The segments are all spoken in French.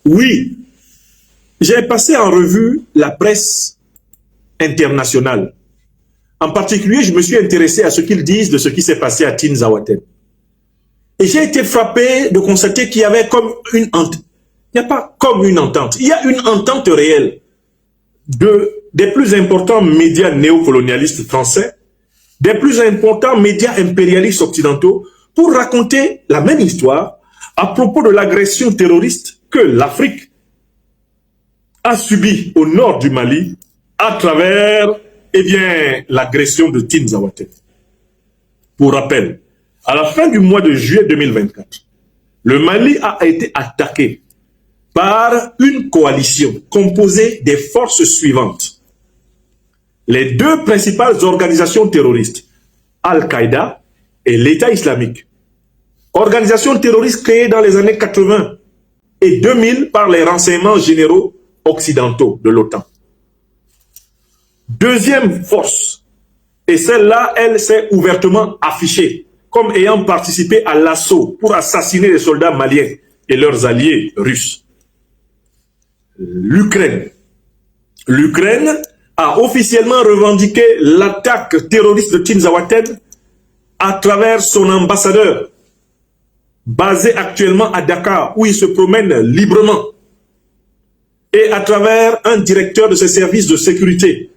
Oui, j'ai passé en revue la presse internationale. En particulier, je me suis intéressé à ce qu'ils disent de ce qui s'est passé à Tinzaouaten. Et j'ai été frappé de constater qu'il y avait comme une entente. Il n'y a pas comme une entente. Il y a une entente réelle des plus importants médias néocolonialistes français, des plus importants médias impérialistes occidentaux, pour raconter la même histoire à propos de l'agression terroriste que l'Afrique a subie au nord du Mali à travers, eh bien, l'agression de Tinzaouaten. Pour rappel, à la fin du mois de juillet 2024, le Mali a été attaqué par une coalition composée des forces suivantes. Les deux principales organisations terroristes, Al-Qaïda et l'État islamique. Organisations terroristes créées dans les années 80 et 2000 par les renseignements généraux occidentaux de l'OTAN. Deuxième force, et celle-là, elle s'est ouvertement affichée comme ayant participé à l'assaut pour assassiner les soldats maliens et leurs alliés russes. L'Ukraine. L'Ukraine a officiellement revendiqué l'attaque terroriste de Tinzaouaten à travers son ambassadeur, basé actuellement à Dakar, où il se promène librement, et à travers un directeur de ses services de sécurité.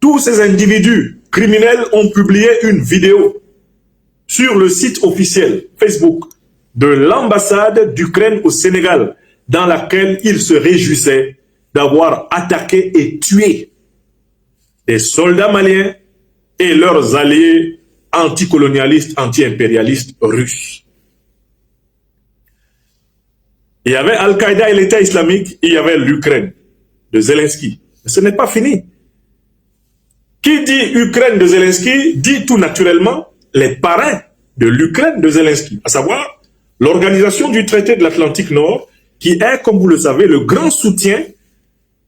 Tous ces individus criminels ont publié une vidéo sur le site officiel Facebook de l'ambassade d'Ukraine au Sénégal, dans laquelle ils se réjouissaient d'avoir attaqué et tué des soldats maliens et leurs alliés anticolonialistes, anti-impérialistes russes. Il y avait Al-Qaïda et l'État islamique, il y avait l'Ukraine de Zelensky. Mais ce n'est pas fini. Qui dit Ukraine de Zelensky dit tout naturellement les parrains de l'Ukraine de Zelensky, à savoir l'organisation du traité de l'Atlantique Nord, qui est, comme vous le savez, le grand soutien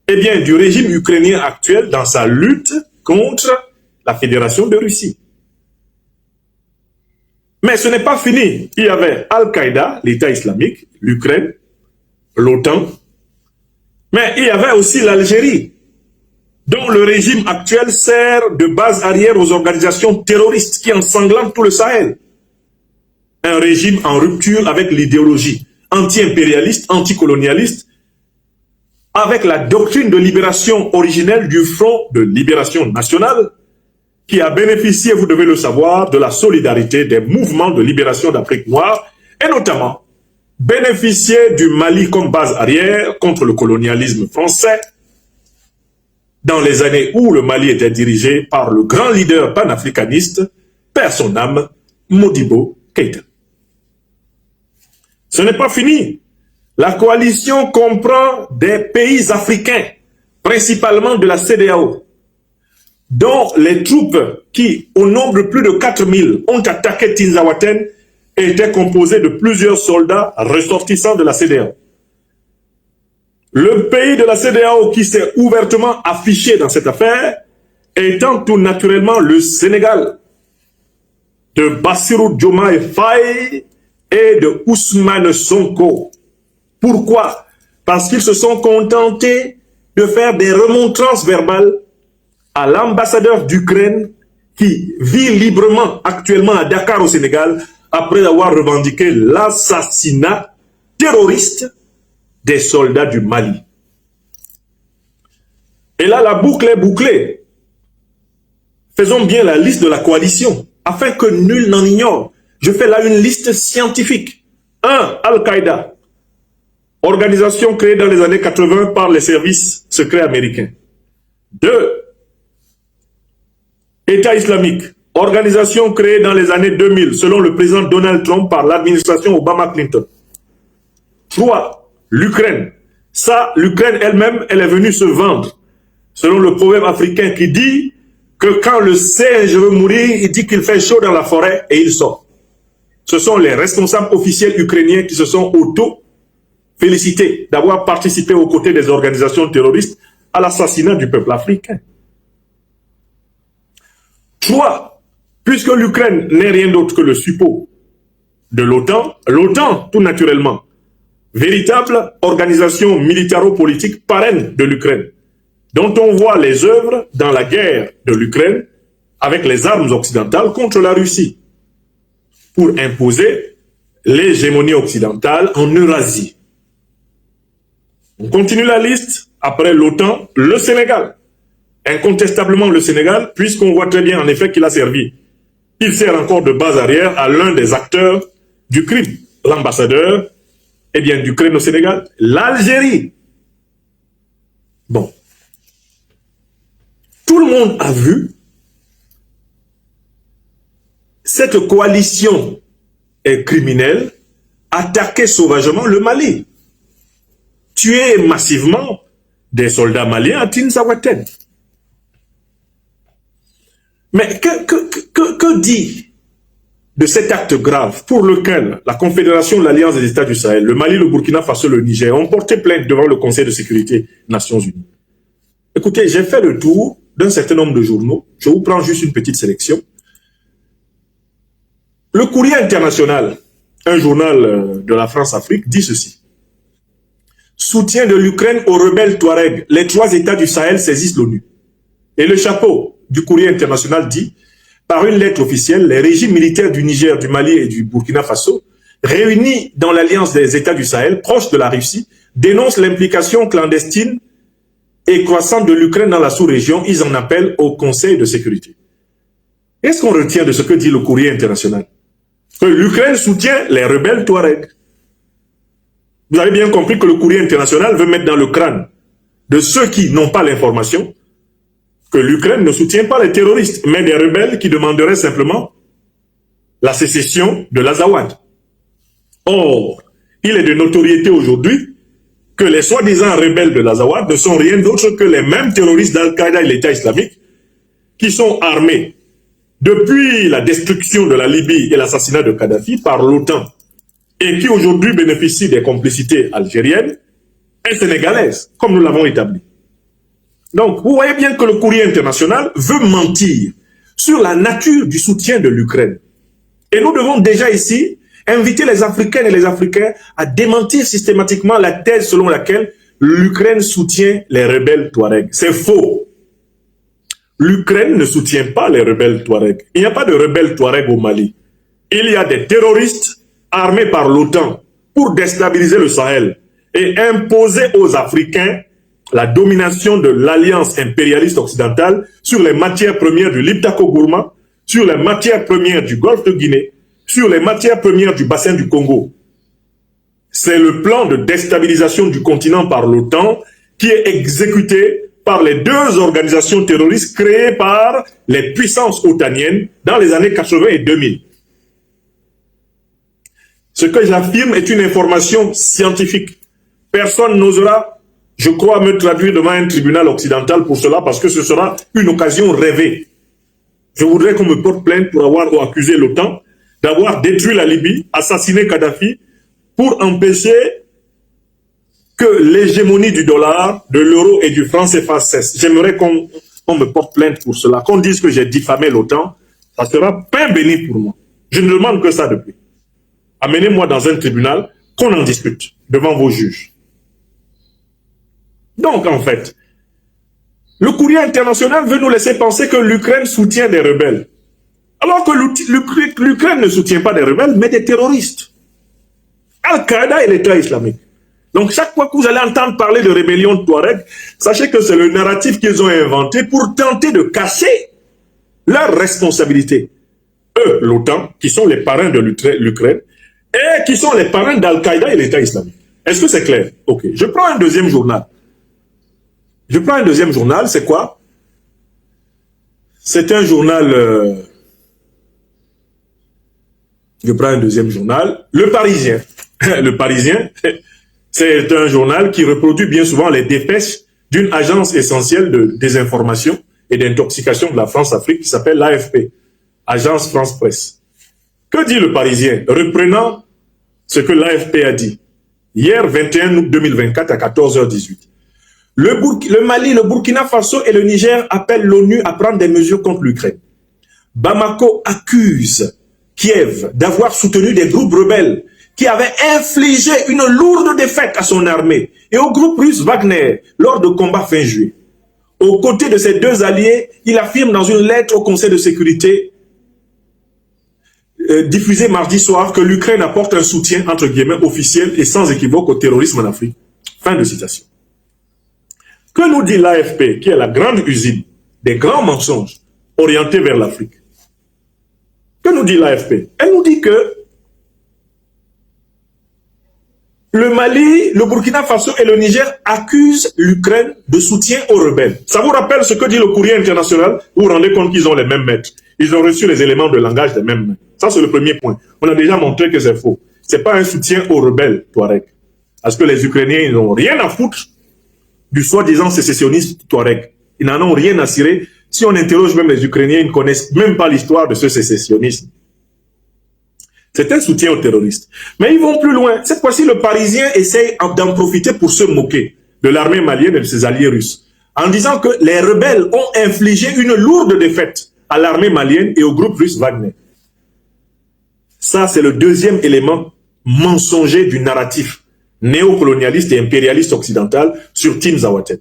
eh bien, du régime ukrainien actuel dans sa lutte contre la Fédération de Russie. Mais ce n'est pas fini. Il y avait Al-Qaïda, l'État islamique, l'Ukraine, l'OTAN, mais il y avait aussi l'Algérie, dont le régime actuel sert de base arrière aux organisations terroristes qui ensanglantent tout le Sahel. Un régime en rupture avec l'idéologie anti-impérialiste, anticolonialiste, avec la doctrine de libération originelle du Front de libération nationale, qui a bénéficié, vous devez le savoir, de la solidarité des mouvements de libération d'Afrique noire, et notamment bénéficié du Mali comme base arrière contre le colonialisme français, dans les années où le Mali était dirigé par le grand leader panafricaniste, père son âme, Modibo Keïta. Ce n'est pas fini. La coalition comprend des pays africains, principalement de la CEDEAO, dont les troupes qui, au nombre de plus de 4000, ont attaqué Tinzaouaten, étaient composées de plusieurs soldats ressortissants de la CEDEAO. Le pays de la CEDEAO qui s'est ouvertement affiché dans cette affaire étant tout naturellement le Sénégal, de Bassirou Diomaye Faye et de Ousmane Sonko. Pourquoi? Parce qu'ils se sont contentés de faire des remontrances verbales à l'ambassadeur d'Ukraine qui vit librement actuellement à Dakar au Sénégal après avoir revendiqué l'assassinat terroriste des soldats du Mali. Et là, la boucle est bouclée. Faisons bien la liste de la coalition, afin que nul n'en ignore. Je fais là une liste scientifique. 1. Al-Qaïda, organisation créée dans les années 80 par les services secrets américains. 2. État islamique, organisation créée dans les années 2000 selon le président Donald Trump par l'administration Obama-Clinton. 3. L'Ukraine. Ça, l'Ukraine elle-même, elle est venue se vendre. Selon le proverbe africain qui dit que quand le singe veut mourir, il dit qu'il fait chaud dans la forêt et il sort. Ce sont les responsables officiels ukrainiens qui se sont auto-félicités d'avoir participé aux côtés des organisations terroristes à l'assassinat du peuple africain. 3. Puisque l'Ukraine n'est rien d'autre que le suppôt de l'OTAN, l'OTAN, tout naturellement, véritable organisation militaro-politique parraine de l'Ukraine, dont on voit les œuvres dans la guerre de l'Ukraine avec les armes occidentales contre la Russie, pour imposer l'hégémonie occidentale en Eurasie. On continue la liste. Après l'OTAN, le Sénégal. Incontestablement le Sénégal, puisqu'on voit très bien en effet qu'il a servi. Il sert encore de base arrière à l'un des acteurs du crime, l'ambassadeur d'Ukraine au Sénégal, l'Algérie. Bon. Tout le monde a vu cette coalition criminelle attaquer sauvagement le Mali, tuer massivement des soldats maliens à Tinzaouaten. Mais que dit de cet acte grave pour lequel la Confédération de l'Alliance des États du Sahel, le Mali, le Burkina Faso, le Niger ont porté plainte devant le Conseil de sécurité des Nations Unies? Écoutez, j'ai fait le tour d'un certain nombre de journaux. Je vous prends juste une petite sélection. Le Courrier international, un journal de la France-Afrique, dit ceci. Soutien de l'Ukraine aux rebelles Touaregs. Les 3 États du Sahel saisissent l'ONU. Et le chapeau du Courrier international dit, par une lettre officielle, les régimes militaires du Niger, du Mali et du Burkina Faso, réunis dans l'Alliance des États du Sahel, proche de la Russie, dénoncent l'implication clandestine et croissante de l'Ukraine dans la sous-région. Ils en appellent au Conseil de sécurité. Qu'est-ce qu'on retient de ce que dit le Courrier international? Que l'Ukraine soutient les rebelles Touaregs. Vous avez bien compris que le Courrier international veut mettre dans le crâne de ceux qui n'ont pas l'information que l'Ukraine ne soutient pas les terroristes, mais des rebelles qui demanderaient simplement la sécession de l'Azawad. Or, il est de notoriété aujourd'hui que les soi-disant rebelles de l'Azawad ne sont rien d'autre que les mêmes terroristes d'Al-Qaïda et l'État islamique qui sont armés depuis la destruction de la Libye et l'assassinat de Kadhafi par l'OTAN et qui aujourd'hui bénéficient des complicités algériennes et sénégalaises, comme nous l'avons établi. Donc, vous voyez bien que le Courrier international veut mentir sur la nature du soutien de l'Ukraine. Et nous devons déjà ici inviter les Africaines et les Africains à démentir systématiquement la thèse selon laquelle l'Ukraine soutient les rebelles Touaregs. C'est faux. L'Ukraine ne soutient pas les rebelles Touaregs. Il n'y a pas de rebelles Touaregs au Mali. Il y a des terroristes armés par l'OTAN pour déstabiliser le Sahel et imposer aux Africains la domination de l'alliance impérialiste occidentale sur les matières premières du Liptako-Gourma, sur les matières premières du Golfe de Guinée, sur les matières premières du bassin du Congo. C'est le plan de déstabilisation du continent par l'OTAN qui est exécuté par les 2 organisations terroristes créées par les puissances otaniennes dans les années 80 et 2000. Ce que j'affirme est une information scientifique. Personne n'osera, je crois, me traduire devant un tribunal occidental pour cela, parce que ce sera une occasion rêvée. Je voudrais qu'on me porte plainte pour avoir accusé l'OTAN d'avoir détruit la Libye, assassiné Kadhafi, pour empêcher que l'hégémonie du dollar, de l'euro et du franc CFA cesse. J'aimerais qu'on me porte plainte pour cela, qu'on dise que j'ai diffamé l'OTAN. Ça sera pain béni pour moi. Je ne demande que ça depuis. Amenez-moi dans un tribunal, qu'on en discute devant vos juges. Donc, en fait, le Courrier international veut nous laisser penser que l'Ukraine soutient des rebelles. Alors que l'Ukraine ne soutient pas des rebelles, mais des terroristes. Al-Qaïda et l'État islamique. Donc, chaque fois que vous allez entendre parler de rébellion de Touareg, sachez que c'est le narratif qu'ils ont inventé pour tenter de cacher leur responsabilité. Eux, l'OTAN, qui sont les parrains de l'Ukraine, et qui sont les parrains d'Al-Qaïda et l'État islamique. Est-ce que c'est clair? Ok. Je prends un deuxième journal. C'est quoi? C'est un journal... Je prends un deuxième journal. Le Parisien. Le Parisien, c'est un journal qui reproduit bien souvent les dépêches d'une agence essentielle de désinformation et d'intoxication de la France-Afrique qui s'appelle l'AFP, Agence France-Presse. Que dit le Parisien? Reprenant ce que l'AFP a dit. Hier, 21 août 2024 à 14h18. Le Mali, le Burkina Faso et le Niger appellent l'ONU à prendre des mesures contre l'Ukraine. Bamako accuse Kiev d'avoir soutenu des groupes rebelles qui avait infligé une lourde défaite à son armée et au groupe russe Wagner lors de combats fin juillet. Aux côtés de ses deux alliés, il affirme dans une lettre au Conseil de sécurité diffusée mardi soir que l'Ukraine apporte un soutien entre guillemets officiel et sans équivoque au terrorisme en Afrique. Fin de citation. Que nous dit l'AFP, qui est la grande usine des grands mensonges orientés vers l'Afrique? Que nous dit l'AFP? Elle nous dit que le Mali, le Burkina Faso et le Niger accusent l'Ukraine de soutien aux rebelles. Ça vous rappelle ce que dit le courrier international? Vous vous rendez compte qu'ils ont les mêmes maîtres. Ils ont reçu les éléments de langage des mêmes maîtres. Ça, c'est le premier point. On a déjà montré que c'est faux. Ce n'est pas un soutien aux rebelles, Touareg. Parce que les Ukrainiens, ils n'ont rien à foutre du soi-disant sécessionniste Touareg. Ils n'en ont rien à cirer. Si on interroge même les Ukrainiens, ils ne connaissent même pas l'histoire de ce sécessionnisme. C'est un soutien aux terroristes. Mais ils vont plus loin. Cette fois-ci, le Parisien essaye d'en profiter pour se moquer de l'armée malienne et de ses alliés russes, en disant que les rebelles ont infligé une lourde défaite à l'armée malienne et au groupe russe Wagner. Ça, c'est le deuxième élément mensonger du narratif néocolonialiste et impérialiste occidental sur Tine Zaouaten.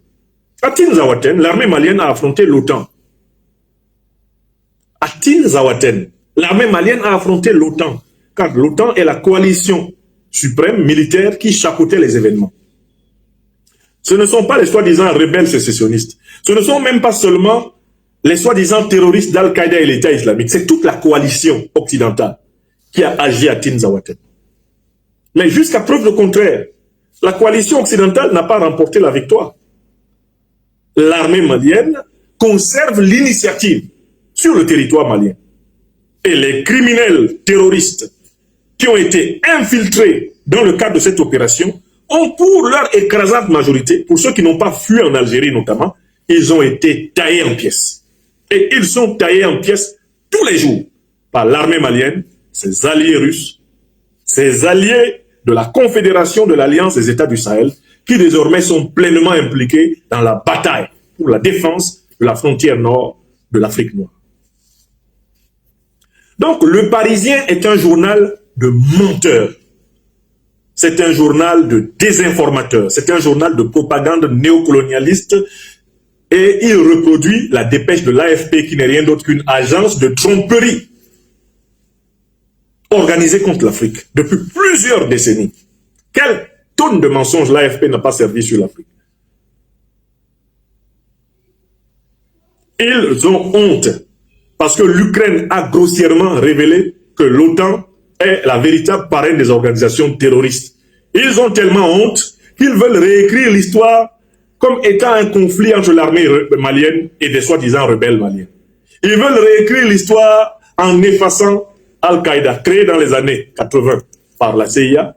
À Tine Zaouaten, l'armée malienne a affronté l'OTAN. À Tine Zaouaten, l'armée malienne a affronté l'OTAN, car l'OTAN est la coalition suprême militaire qui chapeautait les événements. Ce ne sont pas les soi-disant rebelles sécessionnistes. Ce ne sont même pas seulement les soi-disant terroristes d'Al-Qaïda et l'État islamique. C'est toute la coalition occidentale qui a agi à Tine Zaouaten. Mais jusqu'à preuve du contraire, la coalition occidentale n'a pas remporté la victoire. L'armée malienne conserve l'initiative sur le territoire malien. Et les criminels terroristes qui ont été infiltrés dans le cadre de cette opération ont, pour leur écrasante majorité, pour ceux qui n'ont pas fui en Algérie notamment, ils ont été taillés en pièces. Et ils sont taillés en pièces tous les jours par l'armée malienne, ses alliés russes, ses alliés de la Confédération de l'Alliance des États du Sahel, qui désormais sont pleinement impliqués dans la bataille pour la défense de la frontière nord de l'Afrique noire. Donc, Le Parisien est un journal de menteurs. C'est un journal de désinformateurs. C'est un journal de propagande néocolonialiste. Et il reproduit la dépêche de l'AFP, qui n'est rien d'autre qu'une agence de tromperie organisée contre l'Afrique depuis plusieurs décennies. Quelle tonne de mensonges l'AFP n'a pas servi sur l'Afrique? Ils ont honte parce que l'Ukraine a grossièrement révélé que l'OTAN est la véritable parraine des organisations terroristes. Ils ont tellement honte qu'ils veulent réécrire l'histoire comme étant un conflit entre l'armée malienne et des soi-disant rebelles maliens. Ils veulent réécrire l'histoire en effaçant Al-Qaïda, créé dans les années 80 par la CIA,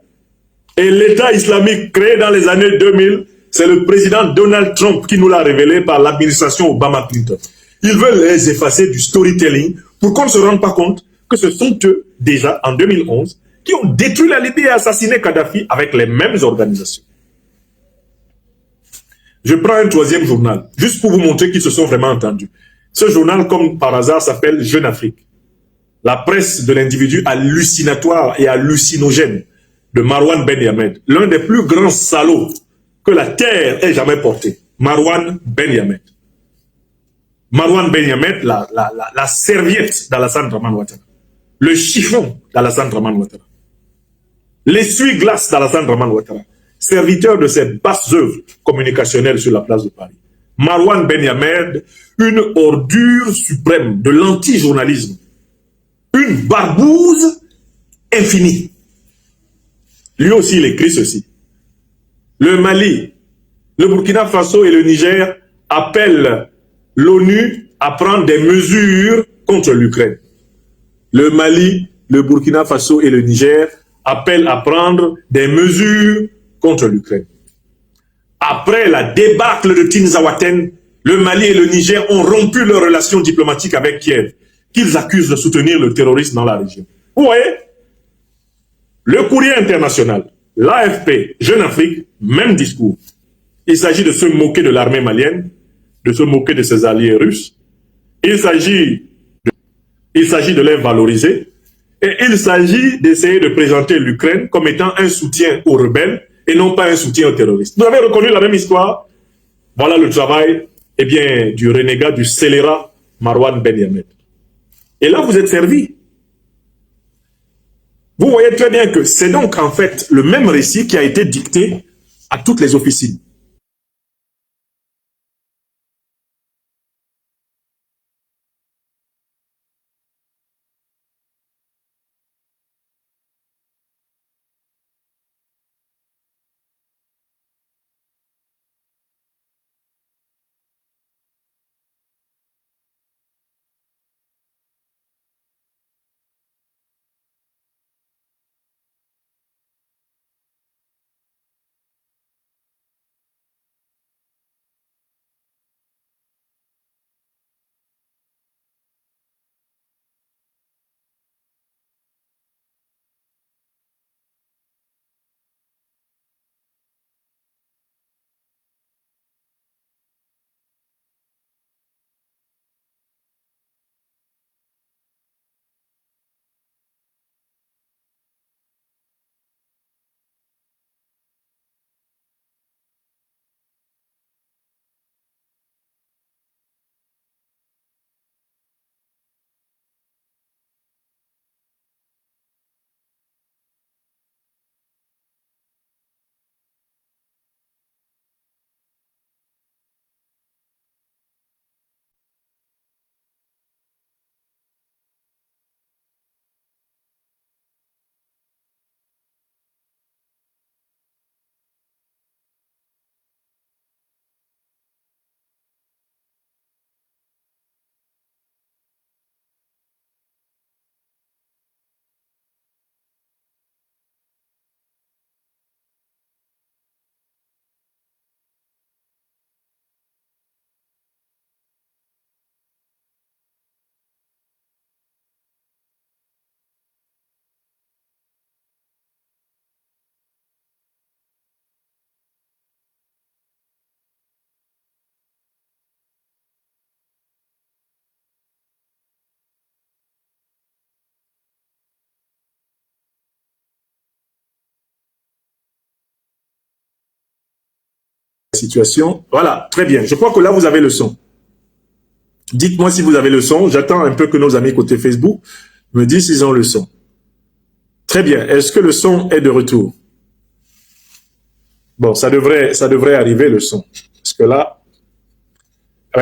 et l'État islamique créé dans les années 2000, c'est le président Donald Trump qui nous l'a révélé par l'administration Obama-Clinton. Ils veulent les effacer du storytelling pour qu'on ne se rende pas compte que ce sont eux, déjà en 2011, qui ont détruit la Libye et assassiné Kadhafi avec les mêmes organisations. Je prends un troisième journal, juste pour vous montrer qu'ils se sont vraiment entendus. Ce journal, comme par hasard, s'appelle Jeune Afrique. La presse de l'individu hallucinatoire et hallucinogène de Marwan Ben Yamed, l'un des plus grands salauds que la terre ait jamais porté. Marwan Ben Yamed. Marwan Ben Yamed, la serviette d'Alassane Draman Ouattara. Le chiffon d'Alassane Draman Ouattara. L'essuie-glace d'Alassane Draman Ouattara. Serviteur de ces basses œuvres communicationnelles sur la place de Paris. Marwan Ben Yamed, une ordure suprême de l'anti-journalisme. Une barbouze infinie. Lui aussi, il écrit ceci. Le Mali, le Burkina Faso et le Niger appellent l'ONU à prendre des mesures contre l'Ukraine. Le Mali, le Burkina Faso et le Niger appellent à prendre des mesures contre l'Ukraine. Après la débâcle de Tine Zaouaten, le Mali et le Niger ont rompu leurs relations diplomatiques avec Kiev, qu'ils accusent de soutenir le terrorisme dans la région. Vous voyez, le courrier international, l'AFP, Jeune Afrique, même discours. Il s'agit de se moquer de l'armée malienne, de se moquer de ses alliés russes. Il s'agit de les valoriser. Et il s'agit d'essayer de présenter l'Ukraine comme étant un soutien aux rebelles et non pas un soutien aux terroristes. Vous avez reconnu la même histoire. Voilà le travail du renégat, du scélérat Marwan Ben Yamed. Et là, vous êtes servi. Vous voyez très bien que c'est donc en fait le même récit qui a été dicté à toutes les officines. Situation. Voilà, très bien. Je crois que là, vous avez le son. Dites-moi si vous avez le son. J'attends un peu que nos amis côté Facebook me disent s'ils ont le son. Très bien. Est-ce que le son est de retour? Bon, ça devrait arriver le son. Parce que là,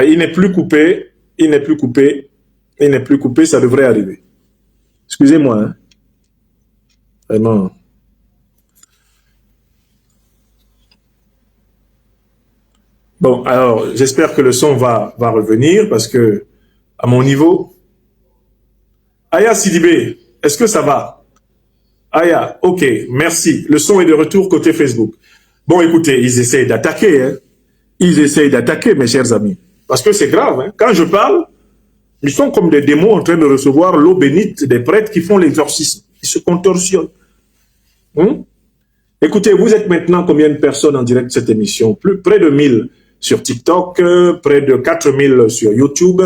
il n'est plus coupé. Il n'est plus coupé. Il n'est plus coupé. Ça devrait arriver. Excusez-moi. Hein. Vraiment. Bon, alors, j'espère que le son va revenir parce que, à mon niveau, Aya Sidibé, est-ce que ça va? Aya, ok, merci. Le son est de retour côté Facebook. Bon, écoutez, ils essayent d'attaquer. Hein. Ils essayent d'attaquer, mes chers amis. Parce que c'est grave. Hein. Quand je parle, ils sont comme des démons en train de recevoir l'eau bénite des prêtres qui font l'exorcisme. Ils se contorsionnent. Écoutez, vous êtes maintenant combien de personnes en direct de cette émission? Près de 1000 sur TikTok, près de 4000 sur YouTube,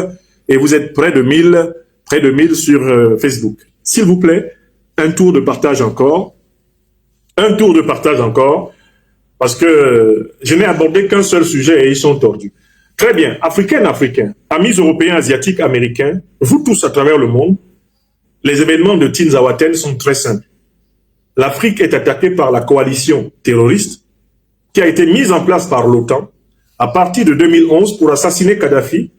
et vous êtes près de 1000 sur Facebook. S'il vous plaît, un tour de partage encore. Un tour de partage encore, parce que je n'ai abordé qu'un seul sujet et ils sont tordus. Très bien, Africains, amis européens, asiatiques, américains, vous tous à travers le monde, les événements de Tinzaouaten sont très simples. L'Afrique est attaquée par la coalition terroriste qui a été mise en place par l'OTAN à partir de 2011 pour assassiner Kadhafi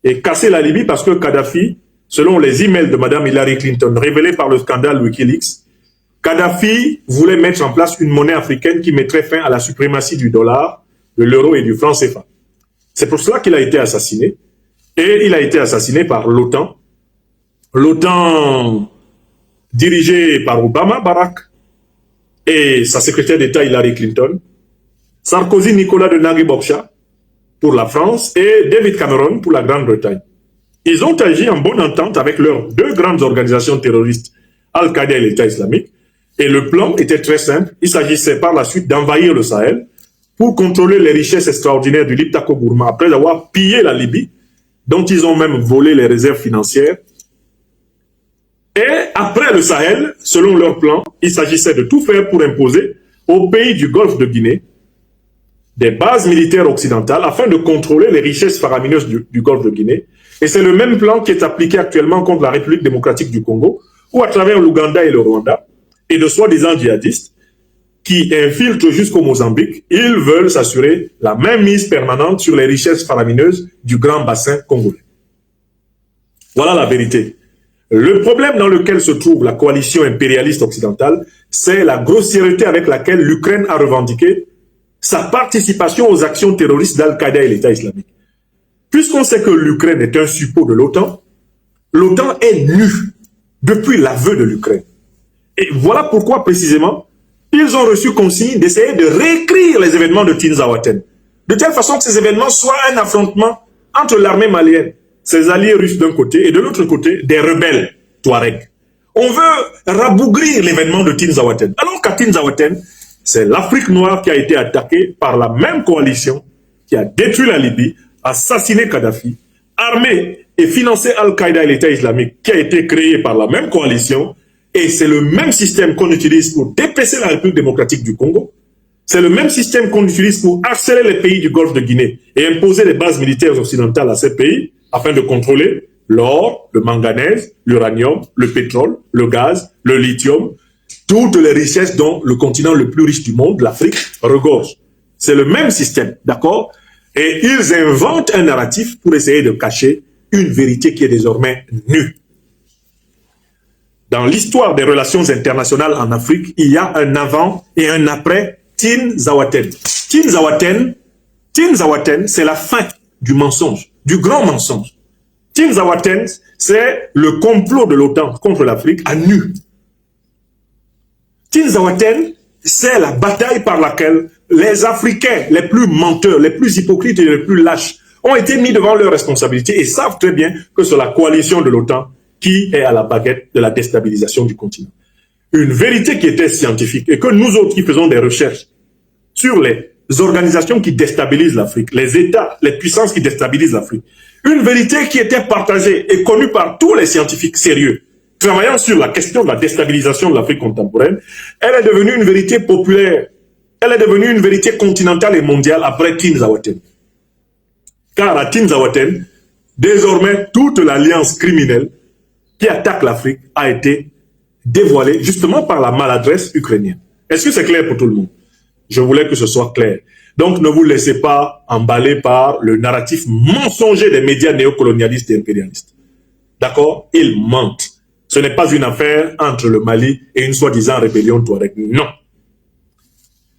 et casser la Libye parce que Kadhafi, selon les emails de Mme Hillary Clinton révélés par le scandale Wikileaks, Kadhafi voulait mettre en place une monnaie africaine qui mettrait fin à la suprématie du dollar, de l'euro et du franc CFA. C'est pour cela qu'il a été assassiné. Et il a été assassiné par l'OTAN. L'OTAN dirigée par Obama, Barack, et sa secrétaire d'État Hillary Clinton, Sarkozy Nicolas de Nagui-Boksha pour la France et David Cameron pour la Grande-Bretagne. Ils ont agi en bonne entente avec leurs deux grandes organisations terroristes, Al-Qaïda et l'État islamique, et le plan était très simple. Il s'agissait par la suite d'envahir le Sahel pour contrôler les richesses extraordinaires du Liptako Gourma après avoir pillé la Libye, dont ils ont même volé les réserves financières. Et après le Sahel, selon leur plan, il s'agissait de tout faire pour imposer aux pays du Golfe de Guinée des bases militaires occidentales afin de contrôler les richesses faramineuses du Golfe de Guinée. Et c'est le même plan qui est appliqué actuellement contre la République démocratique du Congo, ou à travers l'Ouganda et le Rwanda, et de soi-disant djihadistes qui infiltrent jusqu'au Mozambique. Ils veulent s'assurer la même mise permanente sur les richesses faramineuses du grand bassin congolais. Voilà la vérité. Le problème dans lequel se trouve la coalition impérialiste occidentale, c'est la grossièreté avec laquelle l'Ukraine a revendiqué sa participation aux actions terroristes d'Al-Qaïda et l'État islamique. Puisqu'on sait que l'Ukraine est un suppôt de l'OTAN, l'OTAN est nue depuis l'aveu de l'Ukraine. Et voilà pourquoi, précisément, ils ont reçu consigne d'essayer de réécrire les événements de Tinzaouaten, de telle façon que ces événements soient un affrontement entre l'armée malienne, ses alliés russes d'un côté, et de l'autre côté, des rebelles Touaregs. On veut rabougrir l'événement de Tinzaouaten. Alors qu'à Tinzaouaten, c'est l'Afrique noire qui a été attaquée par la même coalition qui a détruit la Libye, assassiné Kadhafi, armé et financé Al-Qaïda et l'État islamique qui a été créé par la même coalition. Et c'est le même système qu'on utilise pour dépecer la République démocratique du Congo. C'est le même système qu'on utilise pour harceler les pays du Golfe de Guinée et imposer les bases militaires occidentales à ces pays afin de contrôler l'or, le manganèse, l'uranium, le pétrole, le gaz, le lithium, toutes les richesses dont le continent le plus riche du monde, l'Afrique, regorge. C'est le même système, d'accord? Et ils inventent un narratif pour essayer de cacher une vérité qui est désormais nue. Dans l'histoire des relations internationales en Afrique, il y a un avant et un après Tinzaouaten. Tinzaouaten, c'est la fin du mensonge, du grand mensonge. Tinzaouaten, c'est le complot de l'OTAN contre l'Afrique à nu. Tinzaouaten, c'est la bataille par laquelle les Africains les plus menteurs, les plus hypocrites et les plus lâches ont été mis devant leurs responsabilités et savent très bien que c'est la coalition de l'OTAN qui est à la baguette de la déstabilisation du continent. Une vérité qui était scientifique et que nous autres qui faisons des recherches sur les organisations qui déstabilisent l'Afrique, les États, les puissances qui déstabilisent l'Afrique, une vérité qui était partagée et connue par tous les scientifiques sérieux travaillant sur la question de la déstabilisation de l'Afrique contemporaine, elle est devenue une vérité populaire, elle est devenue une vérité continentale et mondiale après Tinzaouaten. Car à Tinzaouaten, désormais, toute l'alliance criminelle qui attaque l'Afrique a été dévoilée justement par la maladresse ukrainienne. Est-ce que c'est clair pour tout le monde? Je voulais que ce soit clair. Donc ne vous laissez pas emballer par le narratif mensonger des médias néocolonialistes et impérialistes. D'accord? Ils mentent. Ce n'est pas une affaire entre le Mali et une soi-disant rébellion touareg. Non.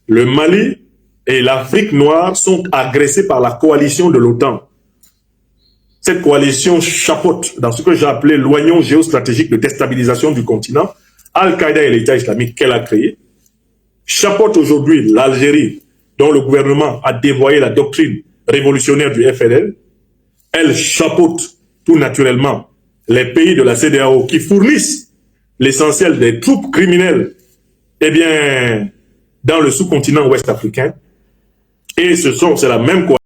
Le Mali et l'Afrique noire sont agressés par la coalition de l'OTAN. Cette coalition chapeaute dans ce que j'ai appelé l'oignon géostratégique de déstabilisation du continent, Al-Qaïda et l'État islamique qu'elle a créé, chapeaute aujourd'hui l'Algérie, dont le gouvernement a dévoyé la doctrine révolutionnaire du FLN. Elle chapeaute tout naturellement les pays de la CEDEAO qui fournissent l'essentiel des troupes criminelles, eh bien, dans le sous-continent ouest africain. Et c'est la même coalition